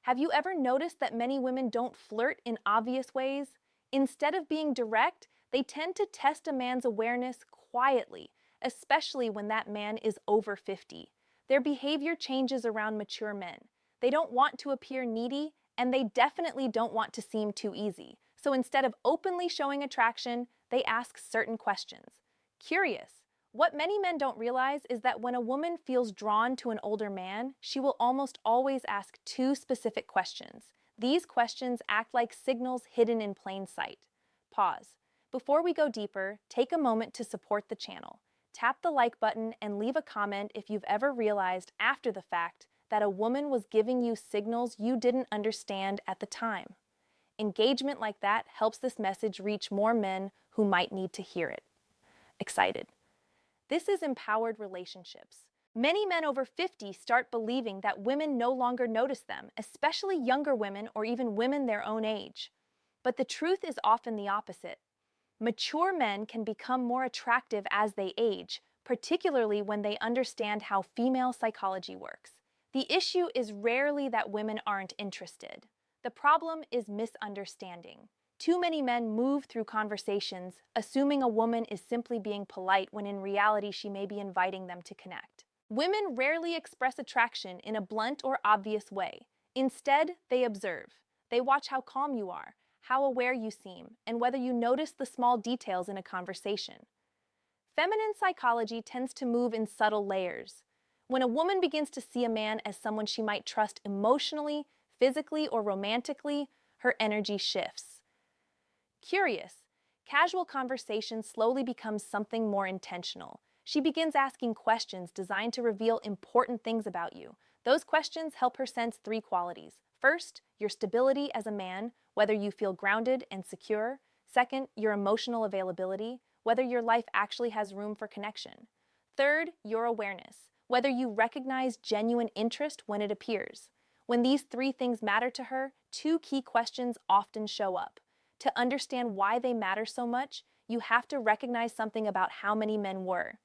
Have you ever noticed that many women don't flirt in obvious ways? Instead of being direct, they tend to test a man's awareness quietly, especially when that man is over 50. Their behavior changes around mature men. They don't want to appear needy, and they definitely don't want to seem too easy. So instead of openly showing attraction, they ask certain questions. Curious. What many men don't realize is that when a woman feels drawn to an older man, she will almost always ask two specific questions. These questions act like signals hidden in plain sight. Pause. Before we go deeper, take a moment to support the channel. Tap the like button and leave a comment if you've ever realized after the fact that a woman was giving you signals you didn't understand at the time. Engagement like that helps this message reach more men who might need to hear it. Excited. This is empowered relationships. Many men over 50 start believing that women no longer notice them, especially younger women or even women their own age. But the truth is often the opposite. Mature men can become more attractive as they age, particularly when they understand how female psychology works. The issue is rarely that women aren't interested. The problem is misunderstanding. Too many men move through conversations assuming a woman is simply being polite when in reality she may be inviting them to connect. Women rarely express attraction in a blunt or obvious way. Instead, they observe. They watch how calm you are, how aware you seem, and whether you notice the small details in a conversation. Feminine psychology tends to move in subtle layers. When a woman begins to see a man as someone she might trust emotionally, physically, or romantically, her energy shifts. Curious, casual conversation slowly becomes something more intentional. She begins asking questions designed to reveal important things about you. Those questions help her sense three qualities. First, your stability as a man, whether you feel grounded and secure. Second, your emotional availability, whether your life actually has room for connection. Third, your awareness, whether you recognize genuine interest when it appears. When these three things matter to her, two key questions often show up. To understand why they matter so much, you have to recognize something about how many men were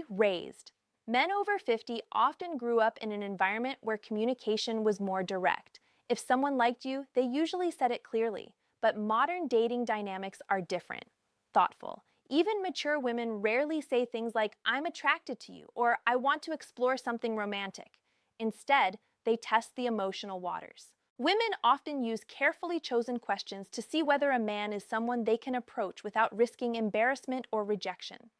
raised. Men over 50 often grew up in an environment where communication was more direct. If someone liked you, they usually said it clearly. But modern dating dynamics are different. Thoughtful. Even mature women rarely say things like, "I'm attracted to you," or "I want to explore something romantic." Instead, they test the emotional waters. Women often use carefully chosen questions to see whether a man is someone they can approach without risking embarrassment or rejection.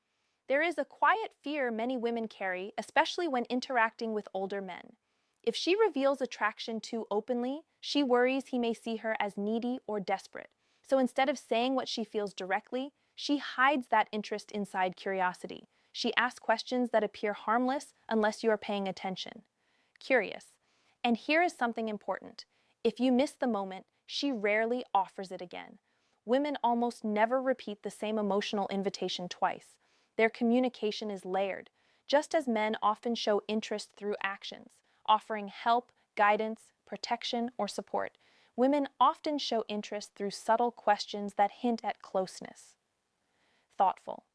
There is a quiet fear many women carry, especially when interacting with older men. If she reveals attraction too openly, she worries he may see her as needy or desperate. So instead of saying what she feels directly, she hides that interest inside curiosity. She asks questions that appear harmless unless you are paying attention. Curious. And here is something important. If you miss the moment, she rarely offers it again. Women almost never repeat the same emotional invitation twice. Their communication is layered, just as men often show interest through actions, offering help, guidance, protection, or support. Women often show interest through subtle questions that hint at closeness. Thoughtful.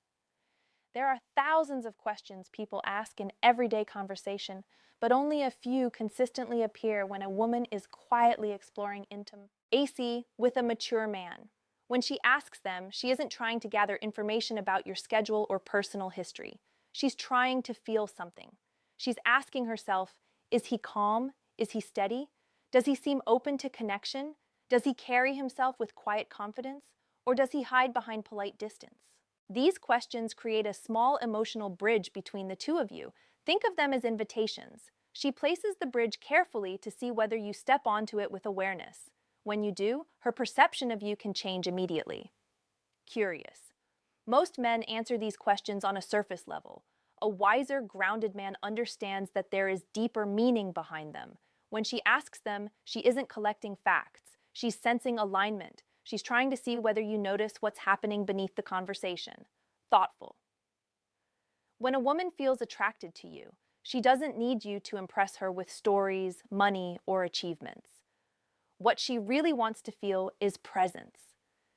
There are thousands of questions people ask in everyday conversation, but only a few consistently appear when a woman is quietly exploring intimacy with a mature man. When she asks them, she isn't trying to gather information about your schedule or personal history. She's trying to feel something. She's asking herself, is he calm? Is he steady? Does he seem open to connection? Does he carry himself with quiet confidence? Or does he hide behind polite distance? These questions create a small emotional bridge between the two of you. Think of them as invitations. She places the bridge carefully to see whether you step onto it with awareness. When you do, her perception of you can change immediately. Curious. Most men answer these questions on a surface level. A wiser, grounded man understands that there is deeper meaning behind them. When she asks them, she isn't collecting facts. She's sensing alignment. She's trying to see whether you notice what's happening beneath the conversation. Thoughtful. When a woman feels attracted to you, she doesn't need you to impress her with stories, money, or achievements. What she really wants to feel is presence.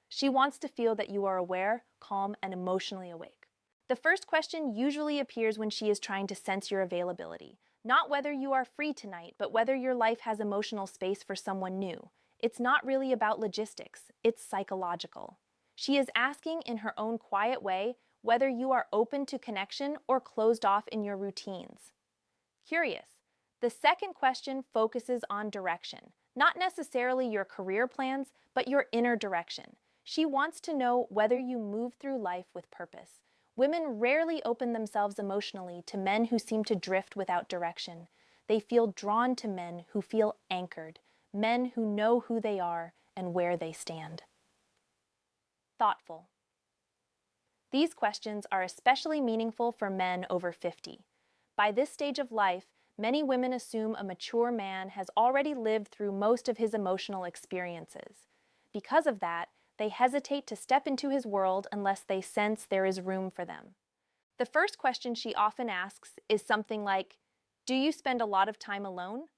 She wants to feel that you are aware, calm, and emotionally awake. The first question usually appears when she is trying to sense your availability. Not whether you are free tonight, but whether your life has emotional space for someone new. It's not really about logistics, it's psychological. She is asking in her own quiet way whether you are open to connection or closed off in your routines. Curious. The second question focuses on direction, not necessarily your career plans, but your inner direction. She wants to know whether you move through life with purpose. Women rarely open themselves emotionally to men who seem to drift without direction. They feel drawn to men who feel anchored, men who know who they are and where they stand. Thoughtful. These questions are especially meaningful for men over 50. By this stage of life, many women assume a mature man has already lived through most of his emotional experiences. Because of that, they hesitate to step into his world unless they sense there is room for them. The first question she often asks is something like, "Do you spend a lot of time alone?"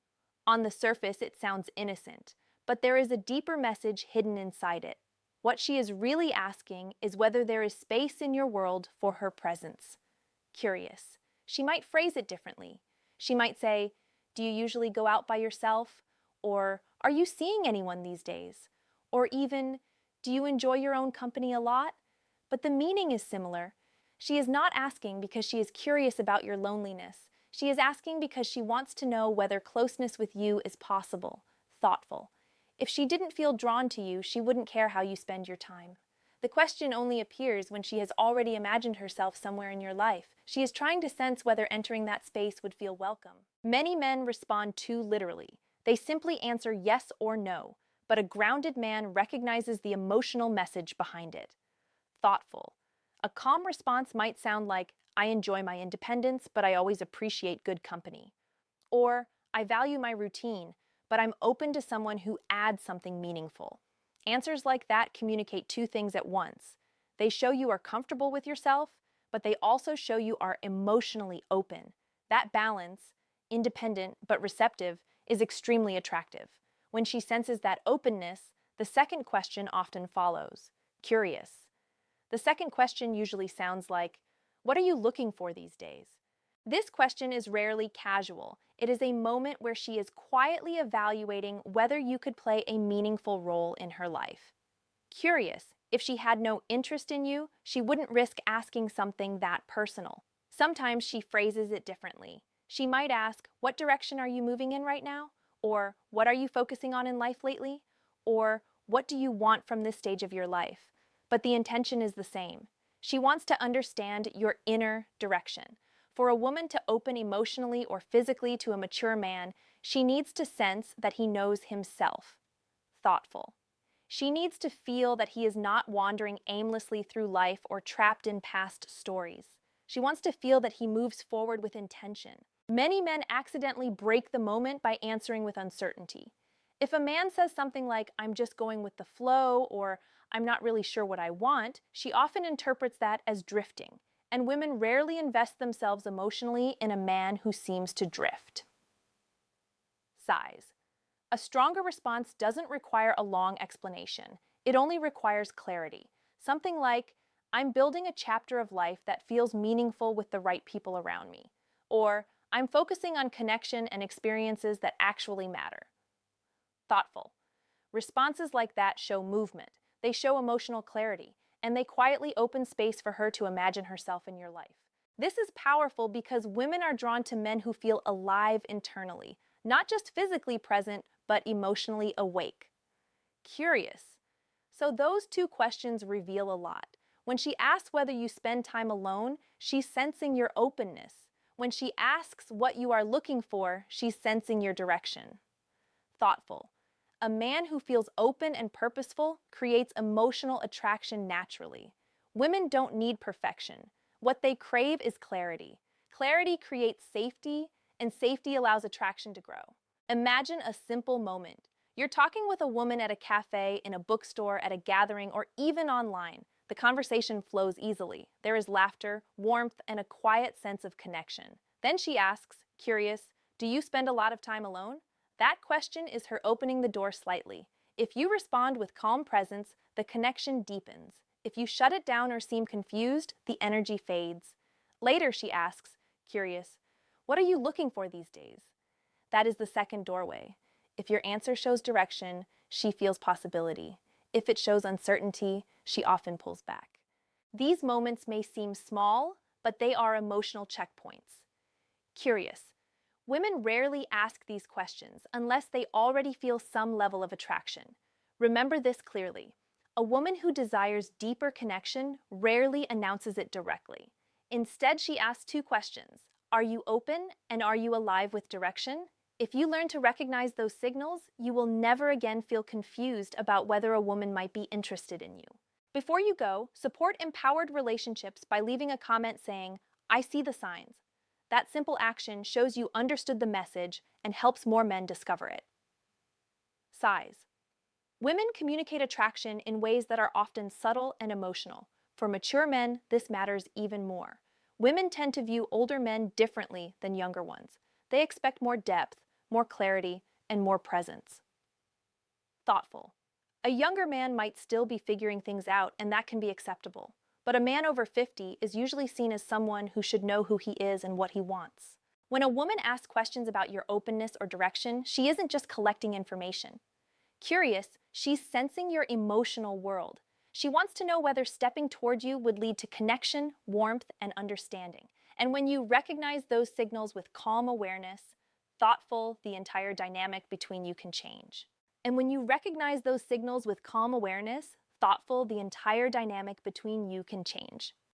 On the surface, it sounds innocent, but there is a deeper message hidden inside it. What she is really asking is whether there is space in your world for her presence. Curious. She might phrase it differently. She might say, "Do you usually go out by yourself?" Or, "Are you seeing anyone these days?" Or even, "Do you enjoy your own company a lot?" But the meaning is similar. She is not asking because she is curious about your loneliness. She is asking because she wants to know whether closeness with you is possible, thoughtful. If she didn't feel drawn to you, she wouldn't care how you spend your time. The question only appears when she has already imagined herself somewhere in your life. She is trying to sense whether entering that space would feel welcome. Many men respond too literally. They simply answer yes or no, but a grounded man recognizes the emotional message behind it. Thoughtful. A calm response might sound like, "I enjoy my independence, but I always appreciate good company." Or, "I value my routine, but I'm open to someone who adds something meaningful." Answers like that communicate two things at once. They show you are comfortable with yourself, but they also show you are emotionally open. That balance, independent but receptive, is extremely attractive. When she senses that openness, the second question often follows. Curious. The second question usually sounds like, "What are you looking for these days?" This question is rarely casual. It is a moment where she is quietly evaluating whether you could play a meaningful role in her life. Curious. If she had no interest in you, she wouldn't risk asking something that personal. Sometimes she phrases it differently. She might ask, "What direction are you moving in right now?" Or, "What are you focusing on in life lately?" Or, "What do you want from this stage of your life?" But the intention is the same. She wants to understand your inner direction. For a woman to open emotionally or physically to a mature man, she needs to sense that he knows himself. Thoughtful. She needs to feel that he is not wandering aimlessly through life or trapped in past stories. She wants to feel that he moves forward with intention. Many men accidentally break the moment by answering with uncertainty. If a man says something like, "I'm just going with the flow," or "I'm not really sure what I want," she often interprets that as drifting. And women rarely invest themselves emotionally in a man who seems to drift. Size. A stronger response doesn't require a long explanation. It only requires clarity. Something like, "I'm building a chapter of life that feels meaningful with the right people around me." Or, "I'm focusing on connection and experiences that actually matter." Thoughtful. Responses like that show movement. They show emotional clarity, and they quietly open space for her to imagine herself in your life. This is powerful because women are drawn to men who feel alive internally, not just physically present, but emotionally awake. Curious. So those two questions reveal a lot. When she asks whether you spend time alone, she's sensing your openness. When she asks what you are looking for, she's sensing your direction. Thoughtful. A man who feels open and purposeful creates emotional attraction naturally. Women don't need perfection. What they crave is clarity. Clarity creates safety, and safety allows attraction to grow. Imagine a simple moment. You're talking with a woman at a cafe, in a bookstore, at a gathering, or even online. The conversation flows easily. There is laughter, warmth, and a quiet sense of connection. Then she asks, curious, "Do you spend a lot of time alone?" That question is her opening the door slightly. If you respond with calm presence, the connection deepens. If you shut it down or seem confused, the energy fades. Later, she asks, curious, What are you looking for these days? That is the second doorway. If your answer shows direction, she feels possibility. If it shows uncertainty, she often pulls back. These moments may seem small, but they are emotional checkpoints. Curious. Women rarely ask these questions unless they already feel some level of attraction. Remember this clearly. A woman who desires deeper connection rarely announces it directly. Instead, she asks two questions. Are you open and are you alive with direction? If you learn to recognize those signals, you will never again feel confused about whether a woman might be interested in you. Before you go, support empowered relationships by leaving a comment saying, I see the signs. That simple action shows you understood the message and helps more men discover it. Size. Women communicate attraction in ways that are often subtle and emotional. For mature men, this matters even more. Women tend to view older men differently than younger ones. They expect more depth, more clarity, and more presence. Thoughtful. A younger man might still be figuring things out, and that can be acceptable. But a man over 50 is usually seen as someone who should know who he is and what he wants. When a woman asks questions about your openness or direction, she isn't just collecting information. Curious, she's sensing your emotional world. She wants to know whether stepping toward you would lead to connection, warmth, and understanding. And when you recognize those signals with calm awareness, thoughtful, the entire dynamic between you can change. And when you recognize those signals with calm awareness, thoughtful, the entire dynamic between you can change.